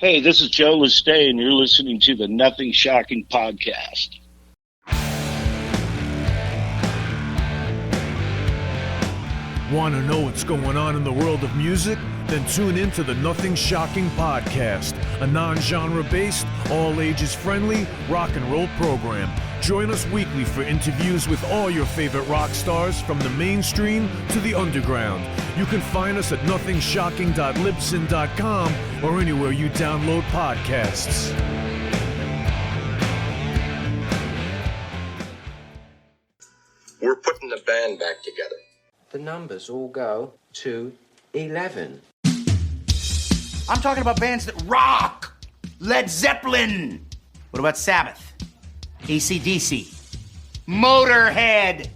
Hey, this is Joe Leste, and you're listening to the Nothing Shocking podcast. Want to know what's going on in the world of music? Then tune in to the Nothing Shocking podcast, a non-genre based, all ages friendly rock and roll program. Join us weekly for interviews with all your favorite rock stars from the mainstream to the underground. You can find us at nothingshocking.libsyn.com or anywhere you download podcasts. We're putting the band back together. The numbers all go to 11. I'm talking about bands that rock. Led Zeppelin. What about Sabbath? AC/DC. Motorhead.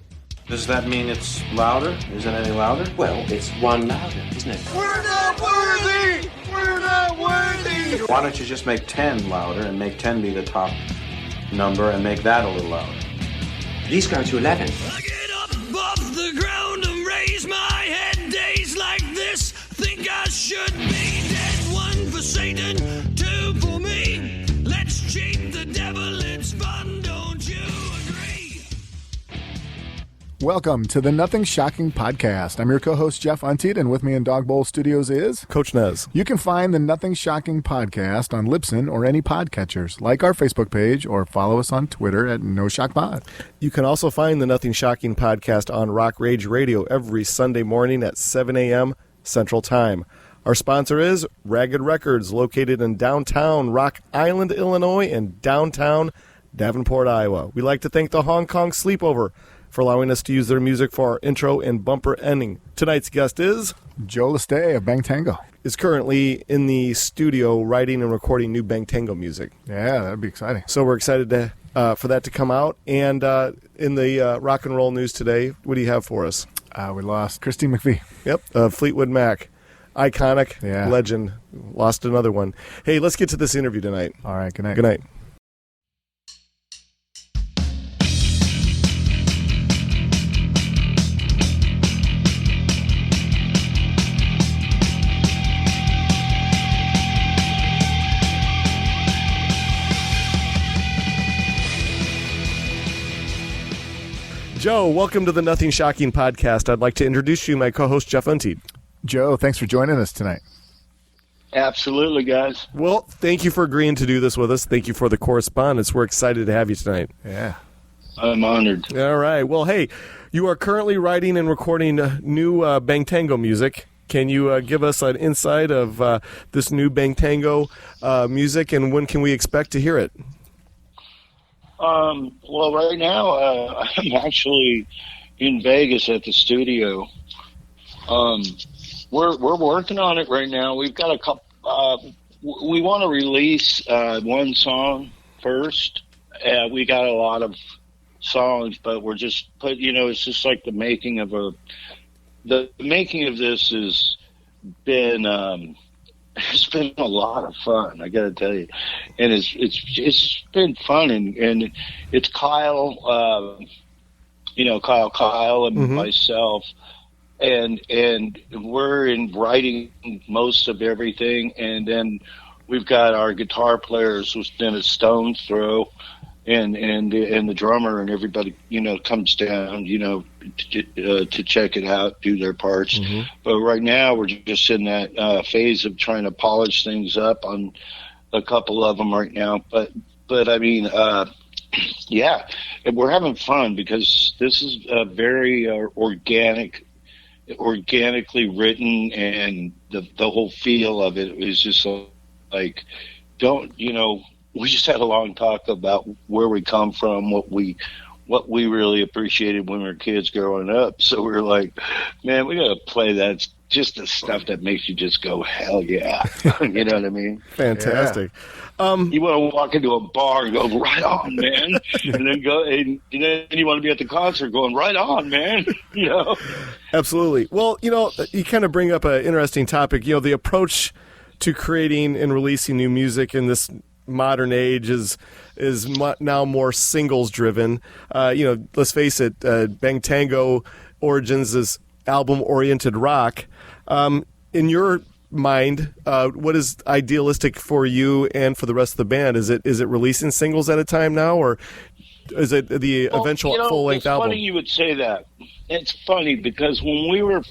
Does that mean it's louder? Is it any louder? Well, it's one louder, isn't it? We're not worthy! We're not worthy! Why don't you just make 10 louder and make 10 be the top number and make that a little louder? These go to 11. I get up off the ground and raise my head. Days like this, think I should be dead. One for Satan, two for me. Let's cheat the devil, it's fun, don't you agree? Welcome to the Nothing Shocking podcast. I'm your co-host, Jeff Untied, and with me in Dog Bowl Studios is Coach Nez. You can find the Nothing Shocking podcast on Libsyn or any podcatchers. Like our Facebook page or follow us on Twitter at NoShockPod. You can also find the Nothing Shocking podcast on Rock Rage Radio every Sunday morning at 7 a.m. Central Time. Our sponsor is Ragged Records, located in downtown Rock Island, Illinois, and downtown Davenport, Iowa. We'd like to thank the Hong Kong Sleepover for allowing us to use their music for our intro and bumper ending. Tonight's guest is Joe Leste of Bang Tango. Is currently in the studio writing and recording new Bang Tango music. Yeah, that'd be exciting. So we're excited to for that to come out. And in the rock and roll news today, what do you have for us? We lost Christine McVie. Yep, Fleetwood Mac. Iconic, yeah. Legend. Lost another one. Hey, let's get to this interview tonight. All right, good night. Good night. Joe, welcome to the Nothing Shocking podcast. I'd like to introduce you, my co-host, Jeff Untied. Joe, thanks for joining us tonight. Absolutely, guys. Well, thank you for agreeing to do this with us. Thank you for the correspondence. We're excited to have you tonight. Yeah. I'm honored. All right. Well, hey, you are currently writing and recording new Bang Tango music. Can you give us an insight of this new Bang Tango music, and when can we expect to hear it? Well, right now, I'm actually in Vegas at the studio. We're working on it right now. We've got a couple. We want to release one song first. We got a lot of songs, but we're just it's just like the making of the making of this has been. It's been a lot of fun, I got to tell you, and it's been fun, and it's Kyle, Kyle and myself, and we're in writing most of everything, and then we've got our guitar players within a stone's throw, and the drummer and everybody comes down to check it out, do their parts. But right now we're just in that phase of trying to polish things up on a couple of them right now. But I mean, yeah, we're having fun because this is a very organically written, and the whole feel of it is just like we just had a long talk about where we come from, what we really appreciated when we were kids growing up. So we were like, man, we got to play that. It's just the stuff that makes you just go, hell yeah. You know what I mean? Fantastic. Yeah. You want to walk into a bar and go, right on, man. And then then you want to be at the concert going, right on, man. Absolutely. Well, you kind of bring up an interesting topic. The approach to creating and releasing new music in this modern age is now more singles driven. Let's face it, Bang Tango origins is album oriented rock. In your mind, what is idealistic for you and for the rest of the band? Is it releasing singles at a time now, or is it the eventual full-length album? It's funny you would say that. It's funny because when we were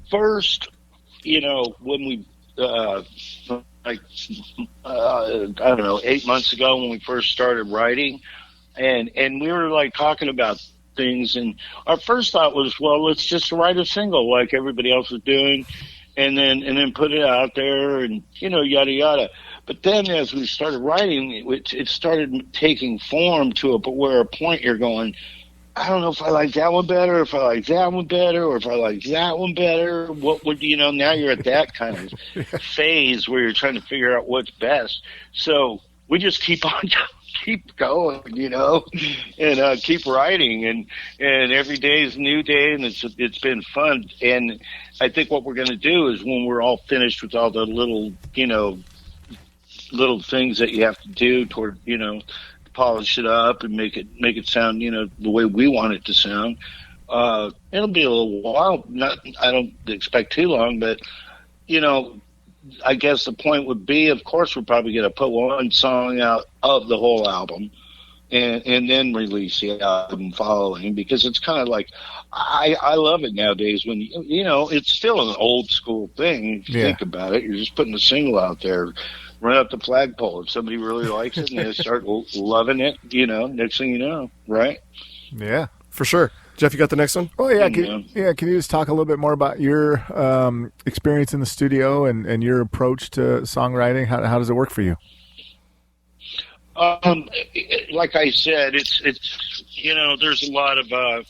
first, when we, I don't know, 8 months ago when we first started writing, and we were like talking about things, and our first thought was, well, let's just write a single like everybody else is doing, and then put it out there, and yada yada. But then as we started writing, it started taking form to a point you're going, I don't know if I like that one better, or if I like that one better, or if I like that one better. What would now you're at that kind of phase where you're trying to figure out what's best. So we just keep going, and keep writing, and every day is a new day, and it's been fun. And I think what we're going to do is when we're all finished with all the little things that you have to do toward polish it up and make it sound the way we want it to sound. It'll be a little while. I don't expect too long, but I guess the point would be, of course, we're probably going to put one song out of the whole album and then release the album following, because it's kind of like, I love it nowadays when, it's still an old school thing. If you think about it, you're just putting a single out there, run up the flagpole. If somebody really likes it and they start loving it, next thing you know, right? Yeah, for sure. Jeff, you got the next one? Oh, yeah. Can you just talk a little bit more about your experience in the studio and your approach to songwriting? How does it work for you? Like I said, it's there's a lot of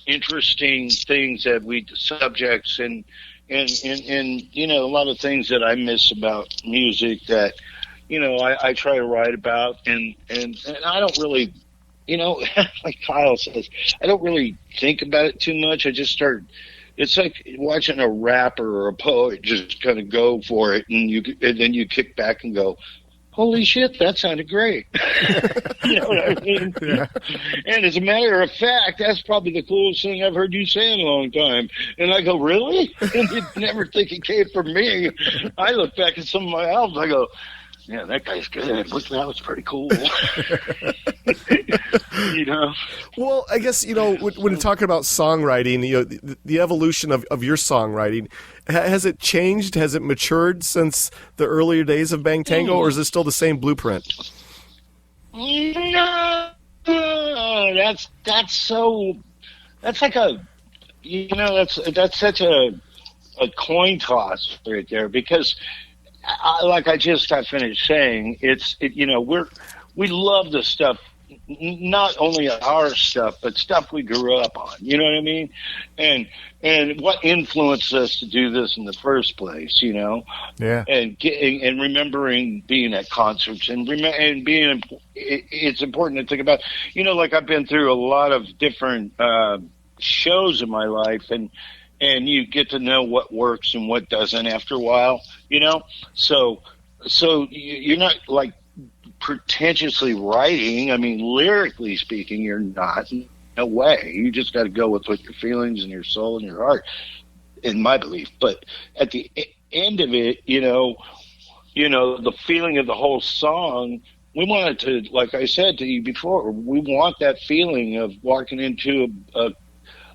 interesting things subjects and a lot of things that I miss about music that I try to write about, and I don't really like Kyle says, I don't really think about it too much. I just start. It's like watching a rapper or a poet just kind of go for it, and then you kick back and go, holy shit, that sounded great. You know what I mean? Yeah. And as a matter of fact, that's probably the coolest thing I've heard you say in a long time. And I go, really? And you'd never think it came from me. I look back at some of my albums, I go, yeah, that guy's good. Look, that was pretty cool. Well, I guess, when you're talking about songwriting, the evolution of your songwriting, has it changed? Has it matured since the earlier days of Bang Tango, or is it still the same blueprint? No, that's like that's such a coin toss right there, because like I just got finished saying, we love the stuff, not only our stuff, but stuff we grew up on. You know what I mean? And what influenced us to do this in the first place? Yeah. And remembering being at concerts and being. It's important to think about. Like I've been through a lot of different shows in my life, and you get to know what works and what doesn't after a while, So you're not like pretentiously writing. I mean, lyrically speaking, you're not. No way. You just got to go with what your feelings and your soul and your heart, in my belief. But at the end of it, the feeling of the whole song, we wanted to, like I said to you before, we want that feeling of walking into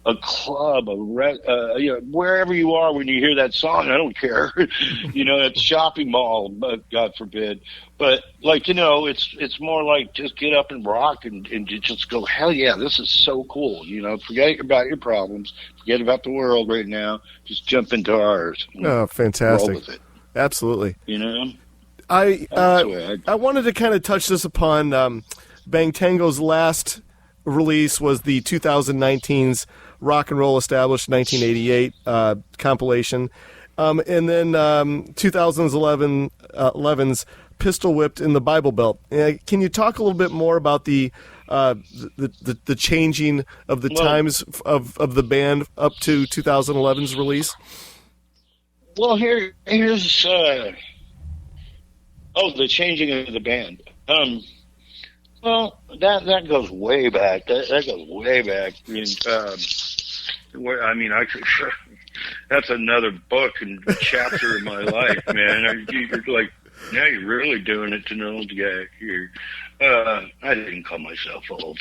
a club, wherever you are when you hear that song. I don't care, at the shopping mall, God forbid. But it's more like just get up and rock and just go, hell yeah, this is so cool. Forget about your problems, forget about the world right now. Just jump into ours. Oh, fantastic! Roll with it. Absolutely. I wanted to kind of touch this upon Bang Tango's last release was the 2019's Rock and Roll Established 1988 compilation, and then 2011's Pistol Whipped in the Bible Belt. Can you talk a little bit more about the changing of the times of the band up to 2011's release? Well, here's the changing of the band. Well, that goes way back. That goes way back. that's another book and chapter of my life, man. You're like, now you're really doing it to an old guy here. I didn't call myself old.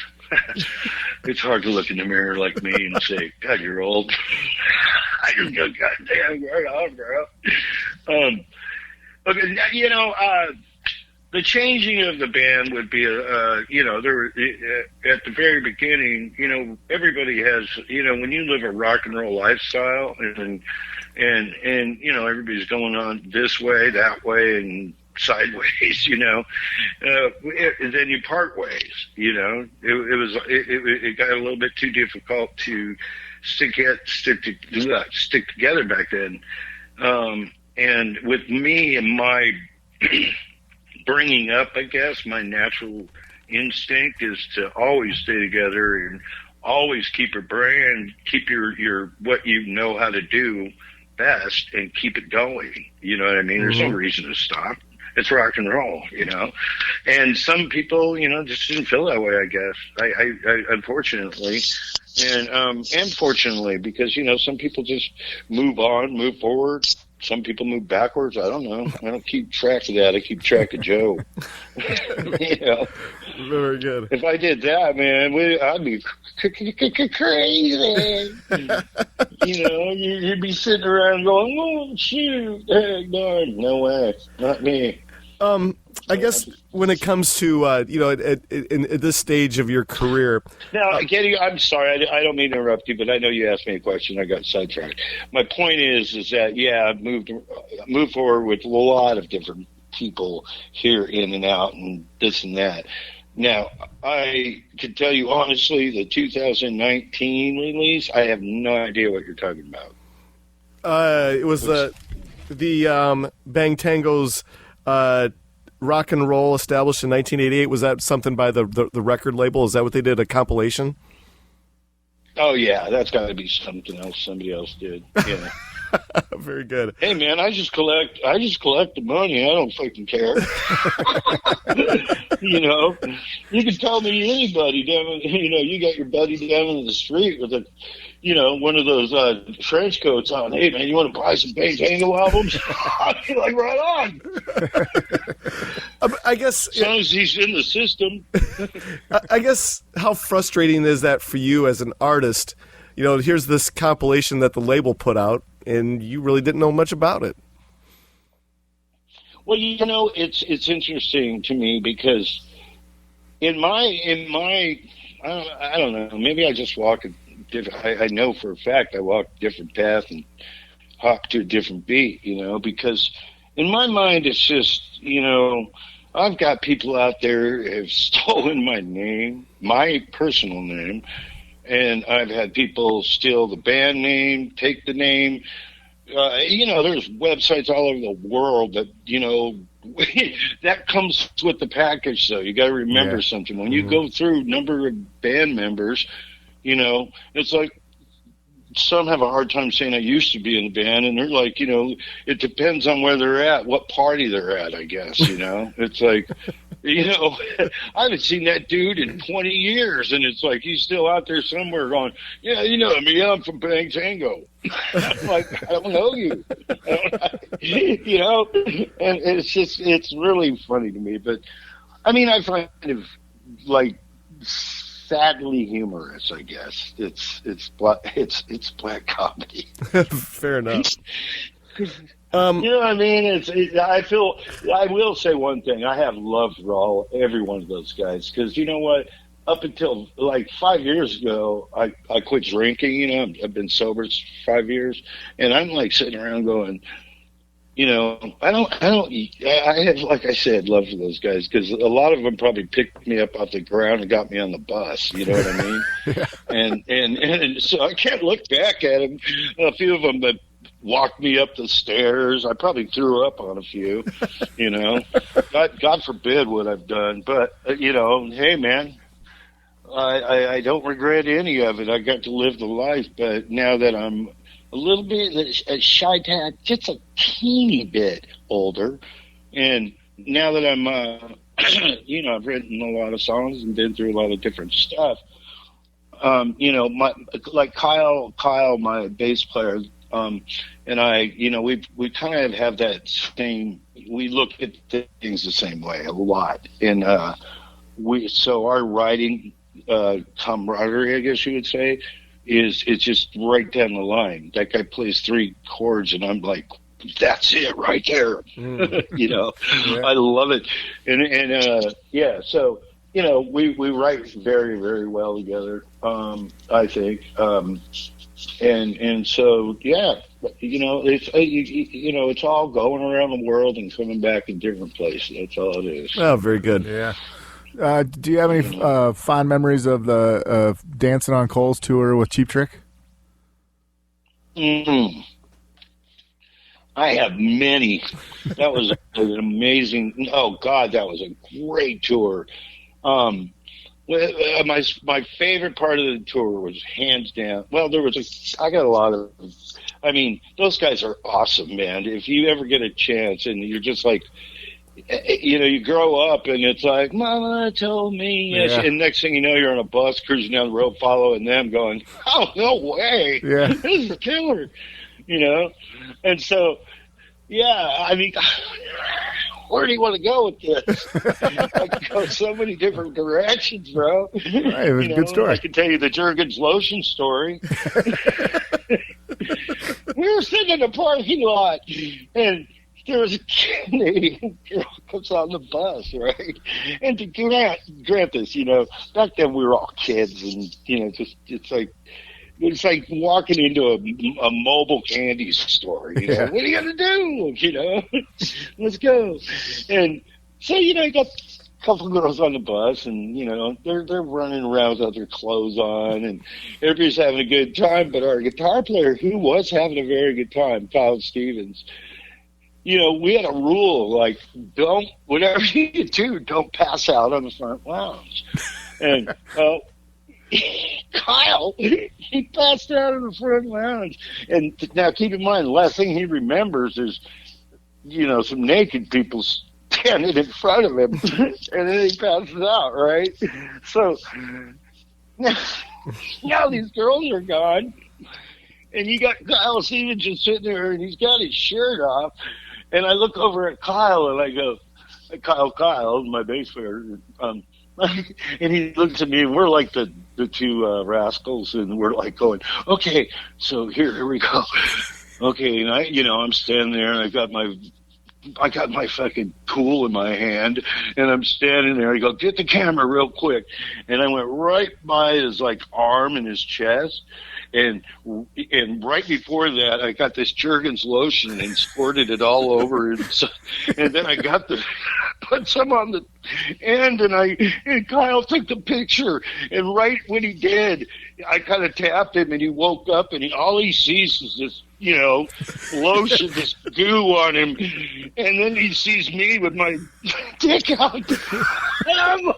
It's hard to look in the mirror like me and say, God, you're old. I just go, God damn, right on, bro. Okay, you know, the changing of the band would be, you know, there at the very beginning, you know, everybody has, you know, when you live a rock and roll lifestyle and you know, everybody's going on this way, that way, and sideways, you know, and then you part ways, you know. It got a little bit too difficult to stick together back then. And with me and my bringing up, I guess, my natural instinct is to always stay together and always keep your brand, keep your what you know how to do best, and keep it going. You know what I mean? There's no reason to stop. It's rock and roll, you know. And some people, you know, just didn't feel that way, I guess. I unfortunately, and fortunately, because, you know, some people just move on, move forward. Some people move backwards. I don't know. I don't keep track of that. I keep track of Joe. You know? Very good. If I did that, man, I'd be crazy. You know, you'd be sitting around going, "Oh shoot, heck, no way, not me." I guess when it comes to you know, at this stage of your career. Now, Getty, I'm sorry, I don't mean to interrupt you, but I know you asked me a question. I got sidetracked. My point is that I've moved forward with a lot of different people here, in and out, and this and that. Now, I can tell you honestly, the 2019 release, I have no idea what you're talking about. It was the Bang Tango's rock and roll, established in 1988. Was that something by the record label? Is that what they did, a compilation? Oh yeah, that's got to be something else somebody else did. Yeah. Very good. Hey man, I just collect the money. I don't fucking care. You know, you can tell me anybody down. You know, you got your buddy down in the street with a, you know, one of those trench coats on. Hey man, you want to buy some Bang Tango albums? I'd be like, right on. I guess as long as he's in the system. I guess how frustrating is that for you as an artist? You know, here's this compilation that the label put out, and you really didn't know much about it. Well, you know, it's interesting to me because in my I don't know, maybe I just walk a different. I know for a fact I walk a different path and hop to a different beat. You know, because in my mind it's just, you know, I've got people out there who have stolen my name, my personal name. And I've had people steal the band name, take the name. You know, there's websites all over the world that, you know, that comes with the package, though. You got to remember something. When you go through number of band members, you know, it's like some have a hard time saying I used to be in the band, and they're like, you know, it depends on where they're at, what party they're at, I guess, you know. It's like, you know, I haven't seen that dude in 20 years, and it's like he's still out there somewhere going, yeah, you know me, I'm from Bang Tango. I'm like, I don't know you. You know, and it's really funny to me. But, I mean, I find it, like, sadly humorous, I guess. It's black comedy. Fair enough. You know what I mean? I will say one thing. I have love for every one of those guys, because you know what? Up until like 5 years ago, I quit drinking. You know, I've been sober 5 years, and I'm like sitting around going, you know, I have, like I said, love for those guys, because a lot of them probably picked me up off the ground and got me on the bus. You know what I mean? and so I can't look back at them. A few of them that walked me up the stairs, I probably threw up on a few. You know, God forbid what I've done, but you know, hey man, I don't regret any of it. I got to live the life, but now that I'm a little bit shy, just a teeny bit older, and now that I'm, you know, I've written a lot of songs and been through a lot of different stuff. You know, like Kyle, my bass player, And we kind of have that same. We look at things the same way a lot, and so our writing camaraderie, I guess you would say, it's just right down the line. That guy plays 3 chords, and I'm like, that's it right there. I love it. And so, we write very, very well together, I think. And so, it's all going around the world and coming back in different places. That's all it is. Oh, very good. Yeah. Do you have any fond memories of the Dancing on Cole's tour with Cheap Trick? I have many. That was an amazing. Oh God, that was a great tour. My favorite part of the tour was hands down. Well, I got a lot of. I mean, those guys are awesome, man. If you ever get a chance, and you're just like, you grow up, and it's like, Mama told me, and next thing you know, you're on a bus cruising down the road, following them, going, oh no way, this is killer. And so, I mean, where do you want to go with this? I could go so many different directions, bro. Right, it was a good story. I can tell you the Jergens lotion story. We were sitting in the parking lot, and there was a Canadian girl comes on the bus, right? And to grant this, back then we were all kids, and it's like walking into a mobile candy store. What are you gonna do? Let's go. And so I got a couple of girls on the bus, and they're running around with their clothes on, and everybody's having a good time. But our guitar player, who was having a very good time, Kyle Stevens, we had a rule, like, whatever you do, don't pass out on the front lounge. And Kyle, he passed out in the front lounge. And now keep in mind, the last thing he remembers is, some naked people standing in front of him. And then he passes out, right? So now these girls are gone. And you got Kyle Stevens just sitting there, and he's got his shirt off. And I look over at Kyle, and I go, Kyle, my bass player. And he looks at me, and we're like the 2 rascals, and we're like going, okay, so here we go. Okay, and I'm standing there, and I got my fucking tool in my hand, and I'm standing there. I go, get the camera real quick. And I went right by his arm and his chest. And right before that, I got this Jergens lotion and squirted it all over. And then I put some on the end, and Kyle took the picture. And right when he did, I kind of tapped him, and he woke up, and all he sees is this, lotion, this goo on him. And then he sees me with my dick out. And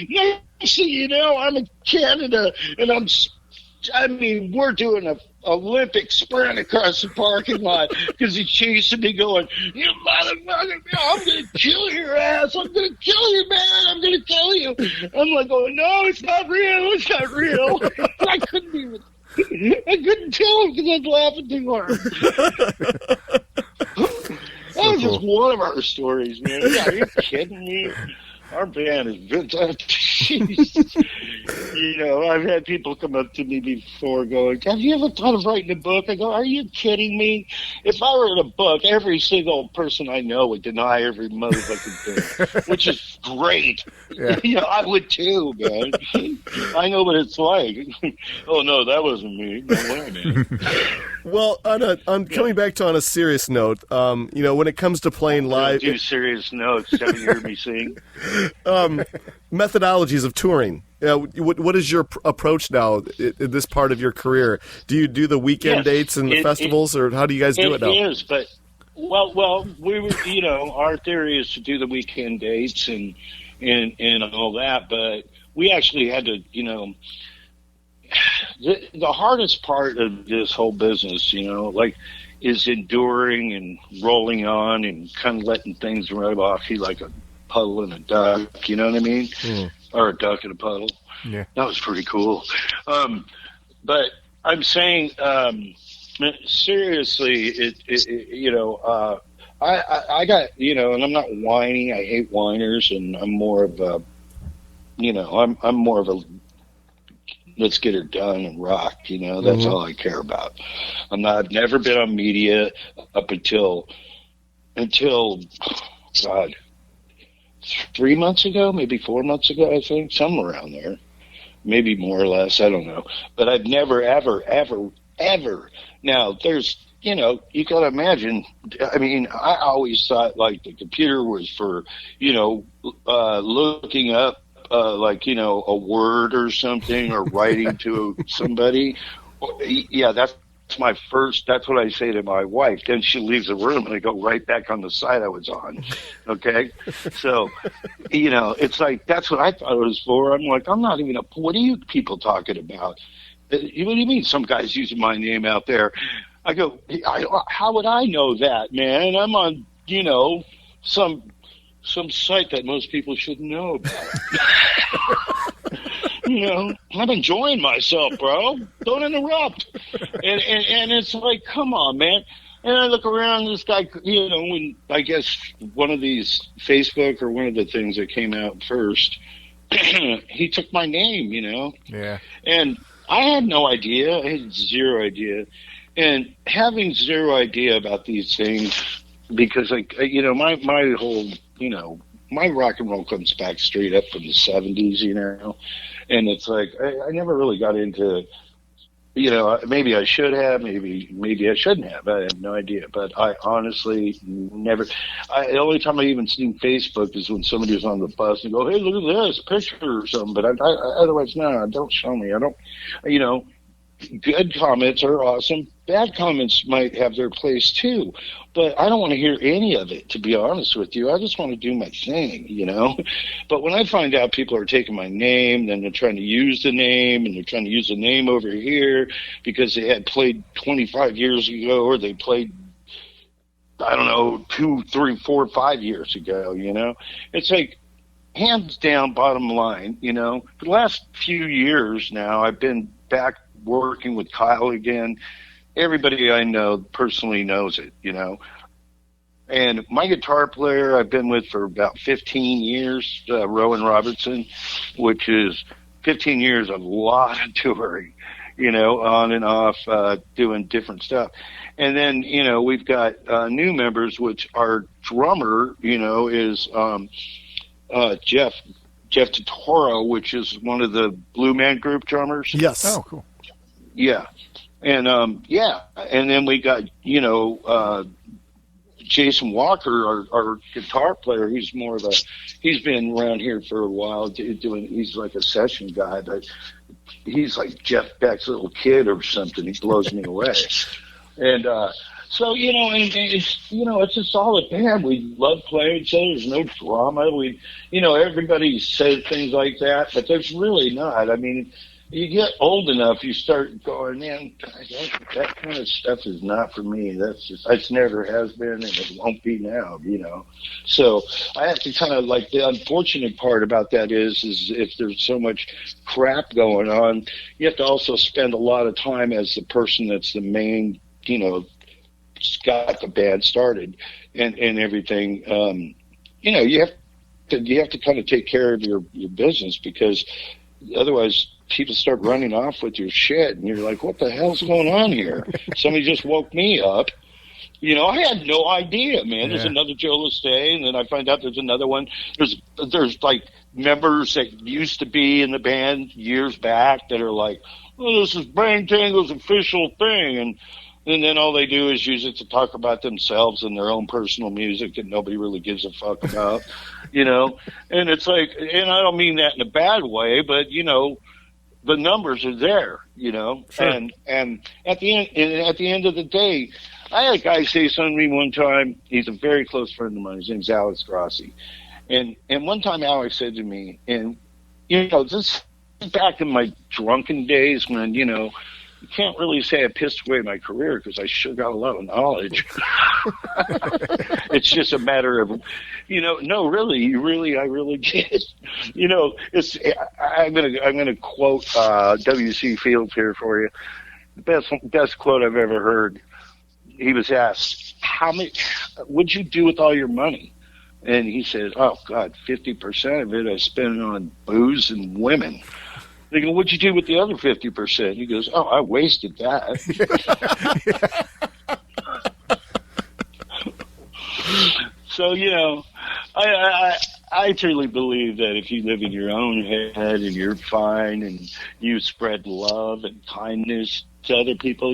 next thing you know, I'm in Canada, and we're doing an Olympic sprint across the parking lot because he's chasing me going, you motherfucker, I'm going to kill your ass. I'm going to kill you, man. I'm going to kill you. I'm like going, no, it's not real. It's not real. I couldn't tell him because I was laughing too hard. That was just one of our stories, man. Are you kidding me? Our band is I've had people come up to me before going, have you ever thought of writing a book? I go, are you kidding me? If I wrote a book, every single person I know would deny every motherfucking thing, which is great. Yeah. I would too, man. I know what it's like. Oh, no, that wasn't me. No way, man. Well, coming back to on a serious note, when it comes to playing live... Do serious notes. Have you heard me sing? Methodologies of touring. What is your approach now in this part of your career? Do you do the weekend dates and the festivals, or how do you guys do it now? It is, but well, we were, our theory is to do the weekend dates and all that, but we actually had to, the hardest part of this whole business, is enduring and rolling on and kind of letting things rub off you like a puddle in a duck, you know what I mean? Or a duck in a puddle. Yeah. That was pretty cool. But I'm saying, Seriously, I got, and I'm not whiny. I hate whiners, and I'm more of a, I'm more of a let's get it done and rock. That's all I care about. I've never been on media up until God, 3 months ago, maybe 4 months ago, I think, somewhere around there, maybe more or less. I don't know, but I've never, ever, ever, ever. Now there's, you gotta imagine. I mean, I always thought like the computer was for, looking up, a word or something, or writing to somebody. Yeah, that's what I say to my wife. Then she leaves the room and I go right back on the side I was on. Okay. So, it's like, that's what I thought it was for. I'm like, I'm not even what are you people talking about? What do you mean some guy's using my name out there? I go, how would I know that, man? I'm on, some site that most people shouldn't know about. I'm enjoying myself, bro. Don't interrupt. And it's like, come on, man. And I look around, this guy, when I guess one of these Facebook or one of the things that came out first, he took my name, Yeah. And I had no idea. I had zero idea. And having zero idea about these things, because my whole, my rock and roll comes back straight up from the 70s, and it's like, I never really got into, maybe I should have, maybe I shouldn't have. I have no idea, but I honestly never, the only time I even seen Facebook is when somebody was on the bus and go, hey, look at this picture or something, but I otherwise, no, don't show me. I don't, good comments are awesome. Bad comments might have their place too, but I don't want to hear any of it, to be honest with you. I just want to do my thing, But when I find out people are taking my name, then they're trying to use the name, and they're trying to use the name over here because they had played 25 years ago, or they played, I don't know, 2, 3, 4, 5 years ago, It's like, hands down, bottom line, for the last few years now, I've been back working with Kyle again. Everybody I know personally knows it, And my guitar player I've been with for about 15 years, Rowan Robertson, which is 15 years, a lot of touring, on and off, doing different stuff. And then, we've got new members, which our drummer, is Jeff Totoro, which is one of the Blue Man Group drummers. Yes. Oh, cool. Yeah. And, and then we got, Jason Walker, our guitar player. He's been around here for a while he's like a session guy, but he's like Jeff Beck's little kid or something. He blows me away. And, so, and it's a solid band. We love playing, so there's no drama. Everybody says things like that, but there's really not. I mean, you get old enough, you start going, man, that kind of stuff is not for me. It's never has been, and it won't be now, So I have to kind of, like, the unfortunate part about that is if there's so much crap going on, you have to also spend a lot of time as the person that's the main, got the band started and everything. You have to kind of take care of your business, because otherwise people start running off with your shit, and you're like, what the hell's going on here? Somebody just woke me up. I had no idea, man. There's another Joe Leste, and then I find out there's another one. There's like members that used to be in the band years back that are like, oh, this is Bang Tango's official thing, and then all they do is use it to talk about themselves and their own personal music that nobody really gives a fuck about, And it's like, and I don't mean that in a bad way, but the numbers are there, Sure. And at the end of the day, I had a guy say something to me one time. He's a very close friend of mine. His name's Alex Grassi, and one time Alex said to me, and this is back in my drunken days when you can't really say I pissed away my career, because I sure got a lot of knowledge. It's just a matter of, no, really, I really did. I'm gonna quote W.C. Fields here for you. best quote I've ever heard. He was asked, "How much would you do with all your money?" And he said, "Oh God, 50% of it I spent on booze and women." They go, "What'd you do with the other 50%?" He goes, "Oh, I wasted that." So, I truly believe that if you live in your own head and you're fine and you spread love and kindness to other people,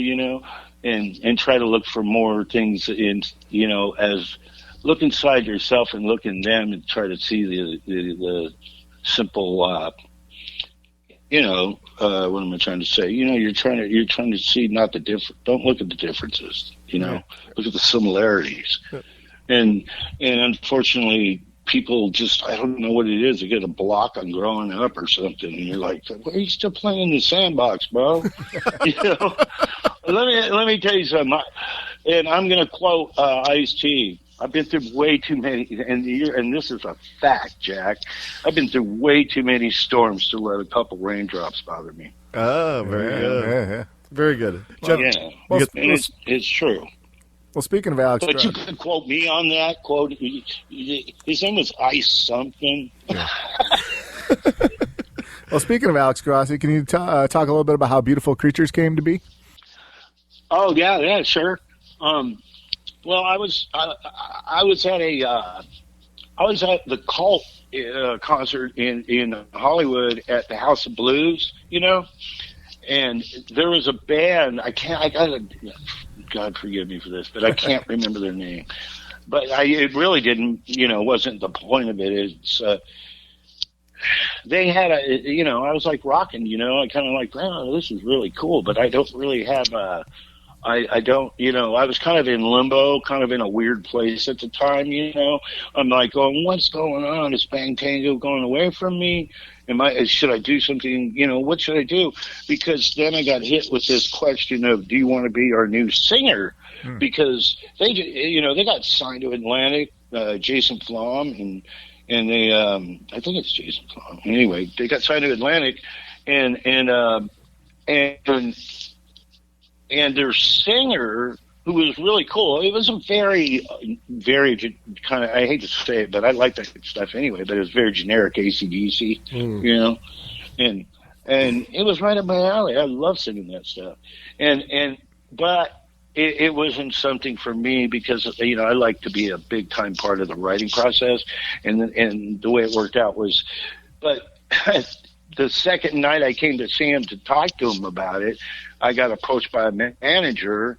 and try to look for more things in, as look inside yourself and look in them and try to see the simple, what am I trying to say? You're trying to see not the different. Don't look at the differences. Look at the similarities. And unfortunately, people just, I don't know what it is. They get a block on growing up or something. And you're like, why are you still playing in the sandbox, bro? Let me tell you something. And I'm going to quote Ice-T. I've been through way too many, and this is a fact, Jack. I've been through way too many storms to let a couple raindrops bother me. Oh, very good. Yeah. Very good. Well, Jeff, it's true. Well, speaking of Alex, but you could quote me on that quote. His name was Ice something. Yeah. Well, speaking of Alex Grossi, can you talk a little bit about how Beautiful Creatures came to be? Oh yeah, sure. Well, I was at the Cult concert in Hollywood at the House of Blues, and there was a band. God forgive me for this, but I can't remember their name. But it really didn't, wasn't the point of it. It's they had I was like rocking, I kind of like, oh, this is really cool, but I don't really have I don't, I was kind of in limbo, kind of in a weird place at the time, I'm like going, what's going on? Is Bang Tango going away from me? Should I do something, what should I do? Because then I got hit with this question of, do you want to be our new singer? Because they got signed to Atlantic, Jason Flom, and they, I think it's Jason Flom. Anyway, they got signed to Atlantic and their singer, who was really cool, it was a very, very kind of, I hate to say it, but I like that stuff anyway, but it was very generic AC/DC, and it was right up my alley. I love singing that stuff. But it wasn't something for me because, I like to be a big time part of the writing process. And the way it worked out was, but the second night I came to see him to talk to him about it, I got approached by a manager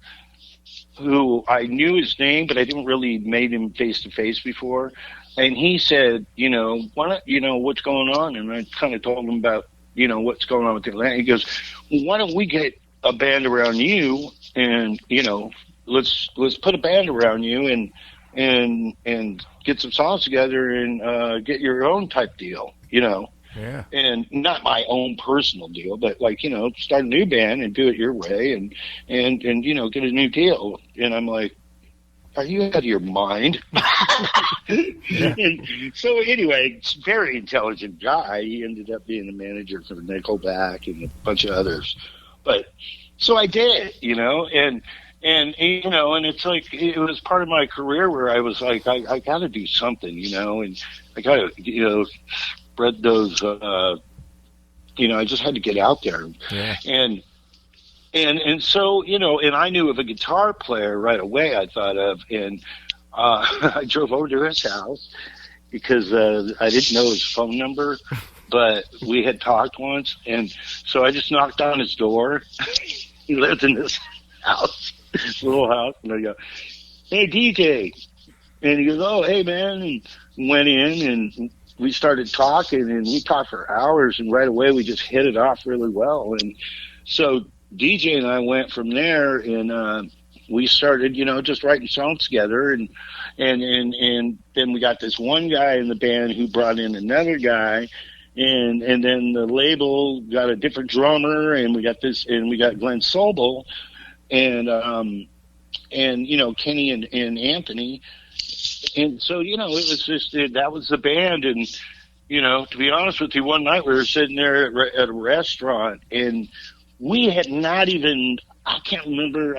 who I knew his name, but I didn't really meet him face to face before. And he said, why don't, what's going on? And I kind of told him about, what's going on with the Atlanta. He goes, well, why don't we get a band around you and, let's put a band around you and get some songs together and get your own type deal, Yeah. And not my own personal deal, but start a new band and do it your way and get a new deal. And I'm like, are you out of your mind? And so anyway, it's a very intelligent guy. He ended up being the manager for Nickelback and a bunch of others. But so I did, and it's like, it was part of my career where I was like, I got to do something, and I got to, spread those, I just had to get out there. Yeah. And so, and I knew of a guitar player right away I thought of, and I drove over to his house because I didn't know his phone number, but we had talked once, and so I just knocked on his door. He lived in this house, this little house, and I go, hey, DJ. And he goes, oh, hey, man, and went in, and we started talking, and we talked for hours, and right away we just hit it off really well. And so DJ and I went from there, and we started, just writing songs together, and then we got this one guy in the band who brought in another guy, and then the label got a different drummer, and we got Glenn Sobel, and Kenny and Anthony. And so, it was just, that was the band. And, to be honest with you, one night we were sitting there at a restaurant, and we had not even, I can't remember.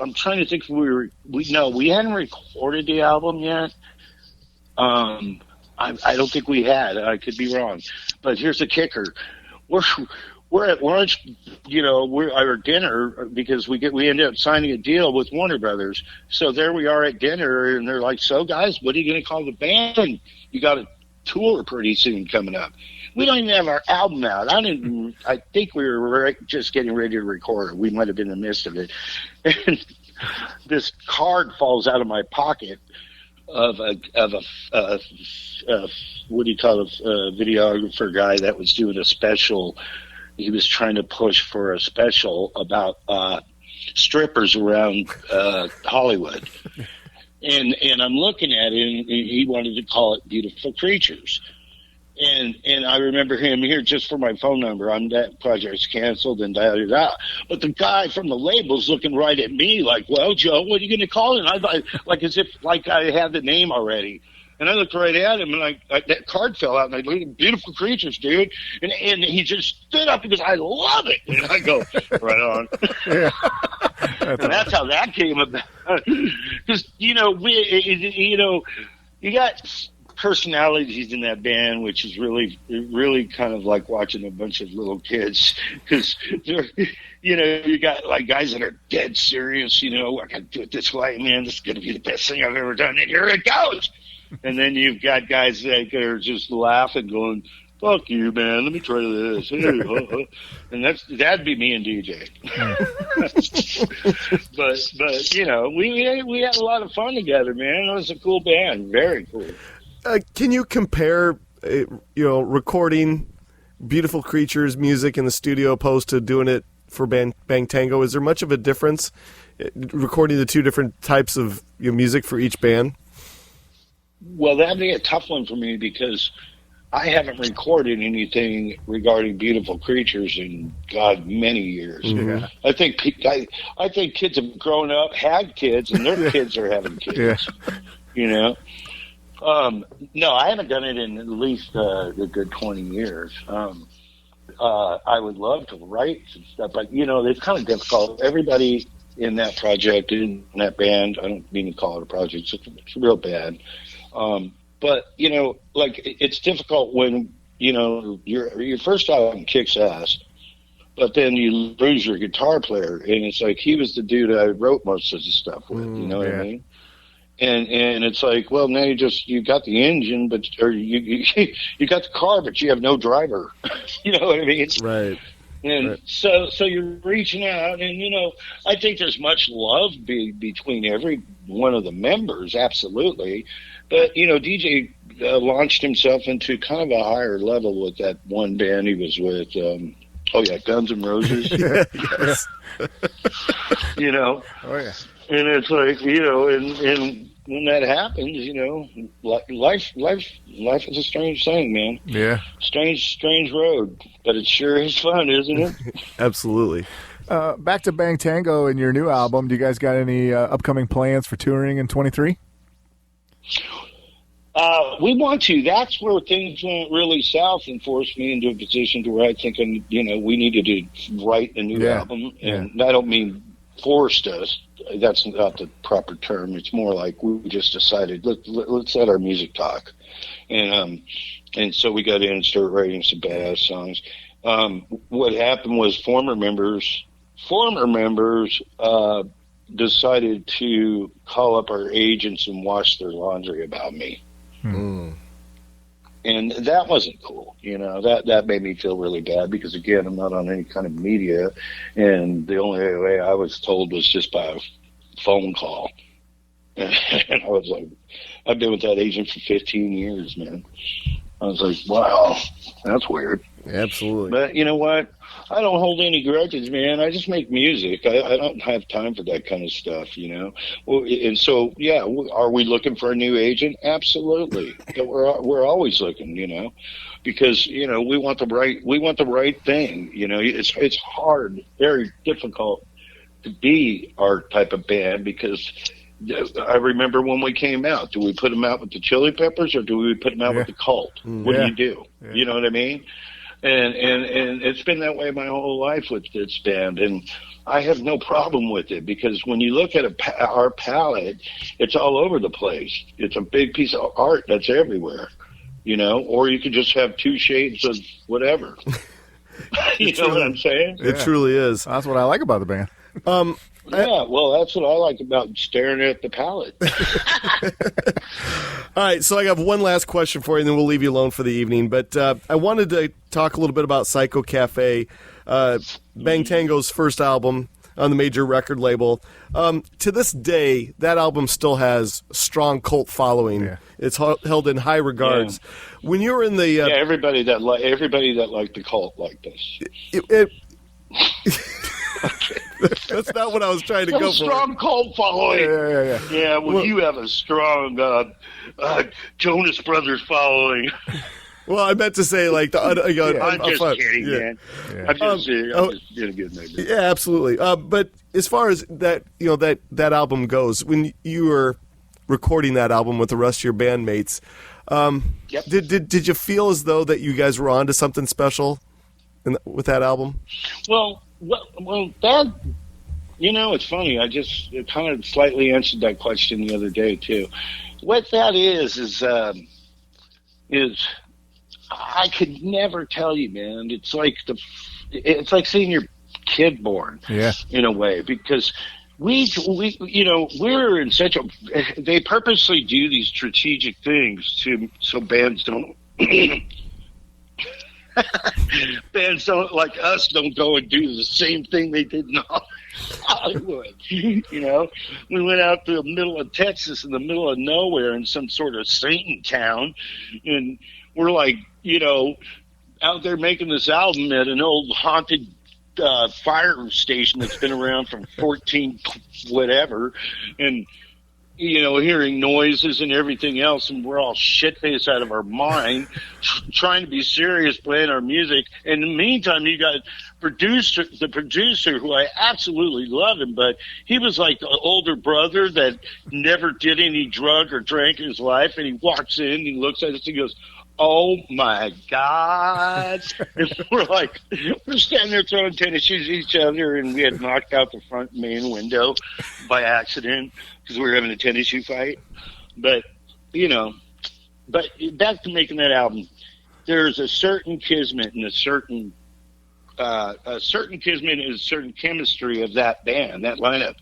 I'm trying to think if we hadn't recorded the album yet. I don't think we had. I could be wrong, but here's the kicker: we're at lunch, we're at our dinner because we ended up signing a deal with Warner Brothers. So there we are at dinner, and they're like, "So guys, what are you going to call the band? You got a tour pretty soon coming up." We don't even have our album out. I think we were just getting ready to record it. We might have been in the midst of it. And this card falls out of my pocket of a what do you call it, a videographer guy that was doing a special. He was trying to push for a special about strippers around Hollywood. And I'm looking at it, and he wanted to call it Beautiful Creatures. And I remember him here just for my phone number. That project's canceled and da-da-da. But the guy from the label's looking right at me like, "Well, Joe, what are you going to call it?" And I like as if like I had the name already. And I looked right at him, and that card fell out, and I looked, "Beautifuful Creatures, dude." And he just stood up and goes, "I love it." And I go, "Right on." Yeah. And that's how that came about. Because, you got personalities in that band, which is really, really kind of like watching a bunch of little kids. Because, you got like guys that are dead serious, I got to do it this way, man. This is going to be the best thing I've ever done. And here it goes. And then you've got guys that are just laughing, going, "Fuck you, man. Let me try this." Hey, and that'd be me and DJ. but we had a lot of fun together, man. It was a cool band, very cool. Can you compare, recording Beautiful Creatures music in the studio opposed to doing it for Bang Tango? Is there much of a difference recording the two different types of music for each band? Well, that'd be a tough one for me because I haven't recorded anything regarding Beautiful Creatures in, God, many years. Mm-hmm. I think kids have grown up, had kids, and their kids are having kids. Yeah. No, I haven't done it in at least a good 20 years. I would love to write some stuff, but, it's kind of difficult. Everybody in that project, in that band, I don't mean to call it a project, it's real bad. But, it's difficult when, your first album kicks ass, but then you lose your guitar player. And it's like, he was the dude I wrote most of the stuff with, what I mean? And it's like, well, now you got the engine, or you got the car, but you have no driver. You know what I mean? Right. And so you're reaching out, and I think there's much love between every one of the members, absolutely. But DJ launched himself into kind of a higher level with that one band he was with. Guns N' Roses. Yes. Oh yeah. And it's like, and when that happens, life is a strange thing, man. Yeah. Strange road, but it sure is fun, isn't it? Absolutely. Back to Bang Tango and your new album. Do you guys got any upcoming plans for touring in 23? We want to. That's where things went really south and forced me into a position to where I think, we needed to write a new album. And I don't mean forced us. That's not the proper term. It's more like we just decided, let's let our music talk. And so we got in and started writing some badass songs. What happened was former members decided to call up our agents and wash their laundry about me. Hmm. And that wasn't cool. That made me feel really bad because, again, I'm not on any kind of media. And the only way I was told was just by a phone call. And I was like, I've been with that agent for 15 years, man. I was like, wow, that's weird. Absolutely. But you know what? I don't hold any grudges, man. I just make music. I don't have time for that kind of stuff, Well, and so, yeah, are we looking for a new agent? Absolutely. But we're always looking, because we want the right thing. It's hard, very difficult to be our type of band because I remember when we came out. Do we put them out with the Chili Peppers or do we put them out with the Cult? What do you do? Yeah. You know what I mean? and it's been that way my whole life with this band, and I have no problem with it, because when you look at our palette, it's all over the place. It's a big piece of art that's everywhere, or you could just have 2 shades of whatever. You know what I'm saying? It truly is. That's what I like about the band. Yeah, well, that's what I like about staring at the palette. All right, so I have one last question for you, and then we'll leave you alone for the evening. But I wanted to talk a little bit about Psycho Cafe, Bang Tango's first album on the major record label. To this day, that album still has strong cult following. Yeah. It's held in high regards. Yeah. When you were in the everybody that liked the cult liked this. That's not what I was trying to go for. Strong cult following. Yeah. Well, you have a strong Jonas Brothers following. Well, I meant to say like the. I'm just kidding, man. Yeah. I'm just being a good neighbor. Yeah, absolutely. But as far as that, that album goes, when you were recording that album with the rest of your bandmates, did you feel as though that you guys were onto something special with that album? Well, that, it's funny. I just kind of slightly answered that question the other day too. What that is I could never tell you, man. It's like seeing your kid born, in a way, because we're in such a. They purposely do these strategic things so bands don't. Bands like us don't go and do the same thing they did in Hollywood. We went out to the middle of Texas, in the middle of nowhere, in some sort of Satan town, and we're like, out there making this album at an old haunted fire station that's been around from 14 whatever, and hearing noises and everything else, and we're all shit-faced out of our mind, trying to be serious, playing our music. And in the meantime, you got the producer, who I absolutely love him, but he was like the older brother that never did any drug or drank in his life, and he walks in, he looks at us, and he goes, "Oh my God!" And we're standing there throwing tennis shoes at each other, and we had knocked out the front main window by accident because we were having a tennis shoe fight. But back to making that album, there's a certain kismet and a certain chemistry of that band, that lineup.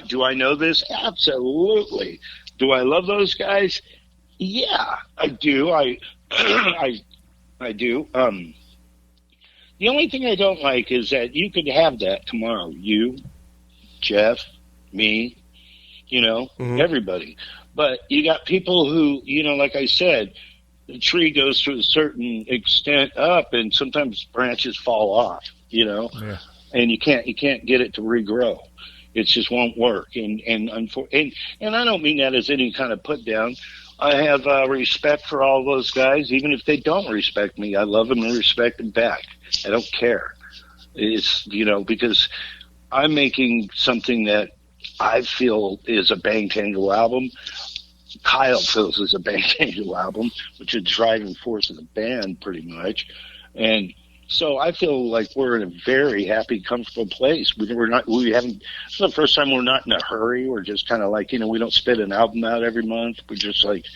Do I know this? Absolutely. Do I love those guys? Yeah, I do. I do. The only thing I don't like is that you could have that tomorrow. You, Jeff, me, everybody. But you got people who, like I said, the tree goes to a certain extent up, and sometimes branches fall off, and you can't get it to regrow. It just won't work. And I don't mean that as any kind of put down. I have respect for all those guys, even if they don't respect me. I love them and respect them back. I don't care. It's, because I'm making something that I feel is a Bang Tango album. Kyle feels is a Bang Tango album, which is the driving force of the band pretty much. And so I feel like we're in a very happy, comfortable place. It's the first time we're not in a hurry. We're just kind of like, we don't spit an album out every month. We're just like,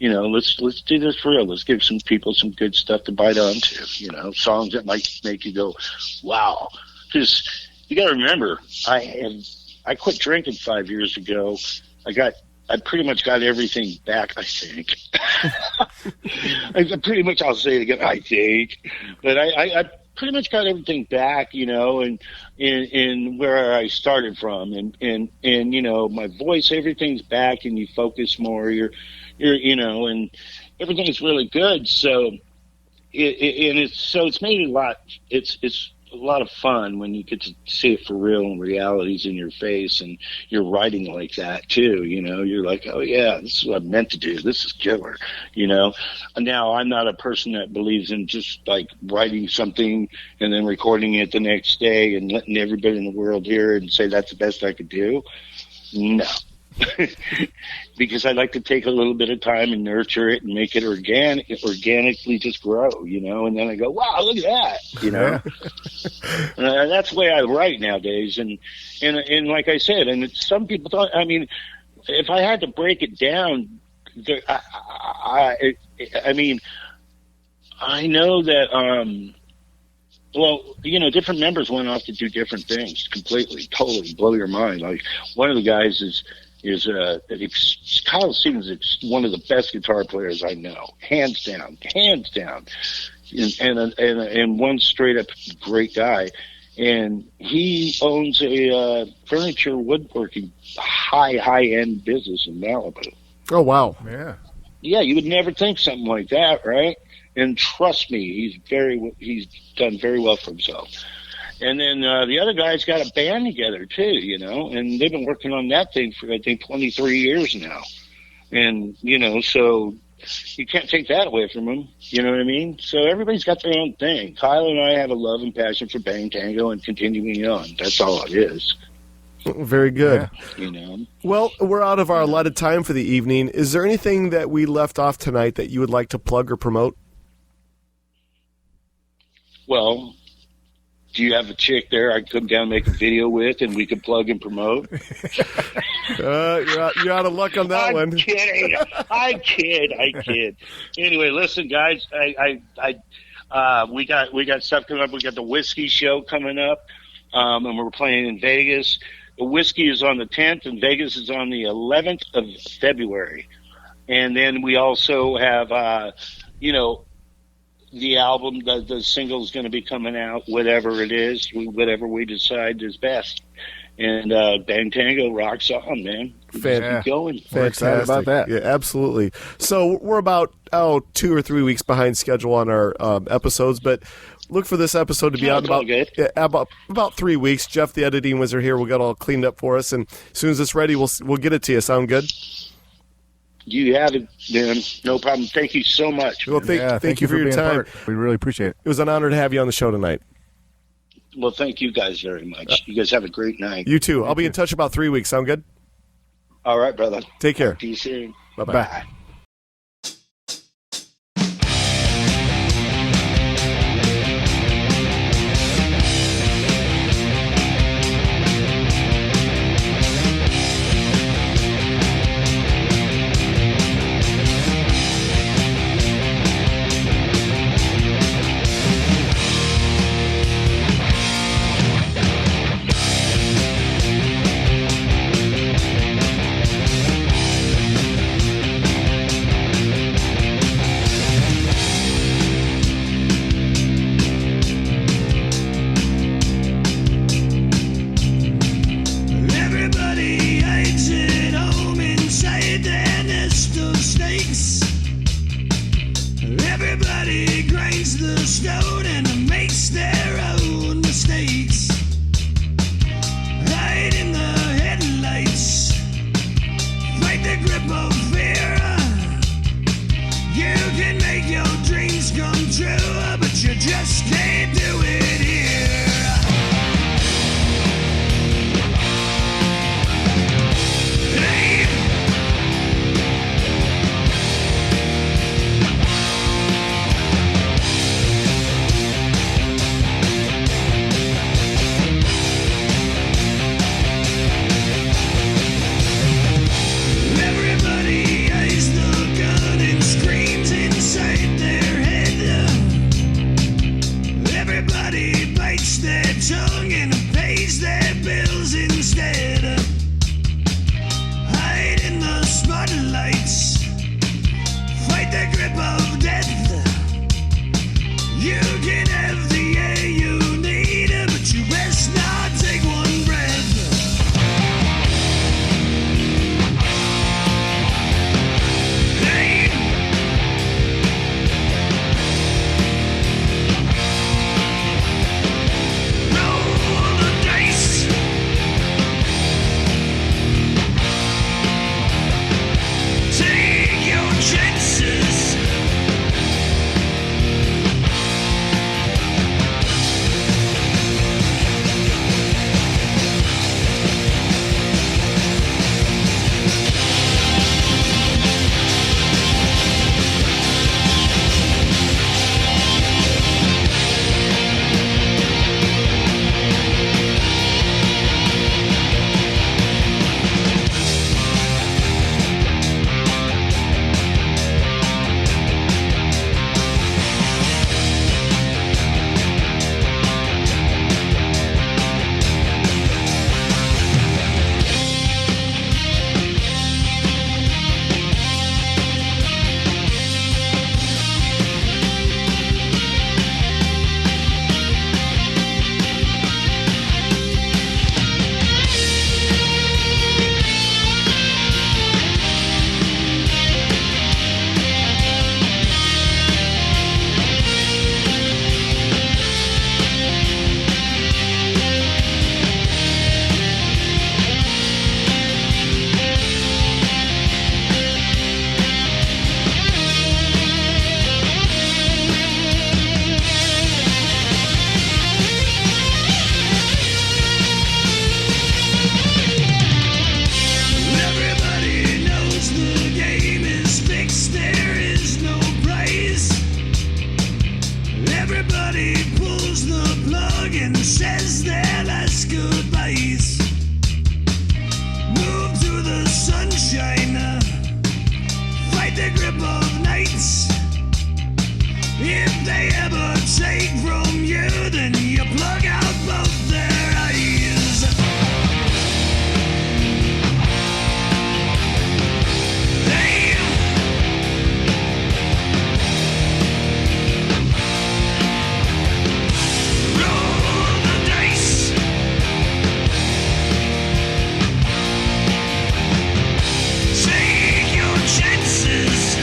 let's do this for real. Let's give some people some good stuff to bite onto, songs that might make you go, wow. Because you got to remember, I quit drinking 5 years ago. I pretty much got everything back, I think. I'll say it again, I think. But I pretty much got everything back, and in where I started from. And my voice, everything's back, and you focus more. You're and everything's really good. So it's made a lot. It's a lot of fun when you get to see it for real and realities in your face, and you're writing like that too. You're like, oh yeah, this is what I meant to do. This is killer. Now I'm not a person that believes in just like writing something and then recording it the next day and letting everybody in the world hear it and say that's the best I could do. No, because I like to take a little bit of time and nurture it and make it organically just grow, you know. And then I go, wow, look at that, you know. That's the way I write nowadays. And like I said, and some people thought, I mean, if I had to break it down, I mean, I know that, well, you know, different members went off to do different things completely, totally blow your mind. Like one of the guys is Kyle Stevens is one of the best guitar players I know, hands down, and one straight up great guy. And he owns a furniture woodworking high end business in Malibu. Oh wow! Yeah, you would never think something like that, right? And trust me, he's done very well for himself. And then the other guy's got a band together too, you know, and they've been working on that thing for, I think, 23 years now. And, you know, so you can't take that away from them. You know what I mean? So everybody's got their own thing. Kyle and I have a love and passion for Bang Tango and continuing on. That's all it is. Very good. Yeah. You know? Well, we're out of our allotted time for the evening. Is there anything that we left off tonight that you would like to plug or promote? Well, do you have a chick there I could come down and make a video with and we could plug and promote? You're out of luck on that one. I'm kidding. I kid. Anyway, listen, guys, we got stuff coming up. We got the whiskey show coming up, and we're playing in Vegas. The whiskey is on the 10th, and Vegas is on the 11th of February. And then we also have, you know, the album, the single is going to be coming out, whatever it is, whatever we decide is best. And Bang Tango rocks on, man. Keep going. We're excited about that. Yeah, absolutely. So we're about 2 or 3 weeks behind schedule on our episodes, but look for this episode to be out about 3 weeks. Jeff, the editing wizard here, will get all cleaned up for us, and as soon as it's ready, we'll get it to you. Sound good? You have it, Dan. No problem. Thank you so much. Well, thank you for your time. We really appreciate it. It was an honor to have you on the show tonight. Well, thank you guys very much. You guys have a great night. You too. I'll be in touch about 3 weeks. Sound good? All right, brother. Take care. Talk to you soon. Bye-bye. Bye. Everybody and says their last goodbyes. Move to the sunshine, fight the grip of nights. If they ever take from you, then you plug out both their eyes. They roll the dice. Take your chances.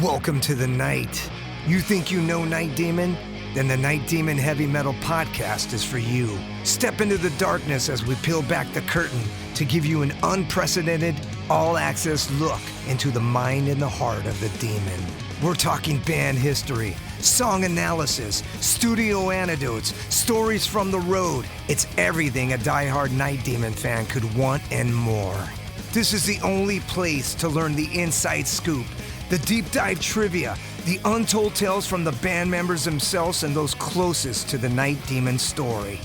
Welcome to the night. You think you know Night Demon? Then the Night Demon Heavy Metal Podcast is for you. Step into the darkness as we peel back the curtain to give you an unprecedented, all-access look into the mind and the heart of the demon. We're talking band history, song analysis, studio anecdotes, stories from the road. It's everything a diehard Night Demon fan could want and more. This is the only place to learn the inside scoop, the deep dive trivia, the untold tales from the band members themselves and those closest to the Night Demon story.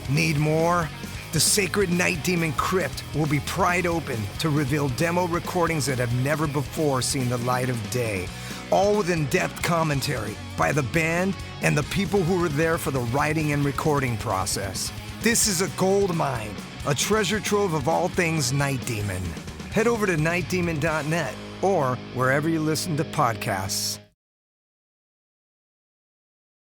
Need more? The Sacred Night Demon Crypt will be pried open to reveal demo recordings that have never before seen the light of day, all with in-depth commentary by the band and the people who were there for the writing and recording process. This is a gold mine, a treasure trove of all things Night Demon. Head over to nightdemon.net or wherever you listen to podcasts.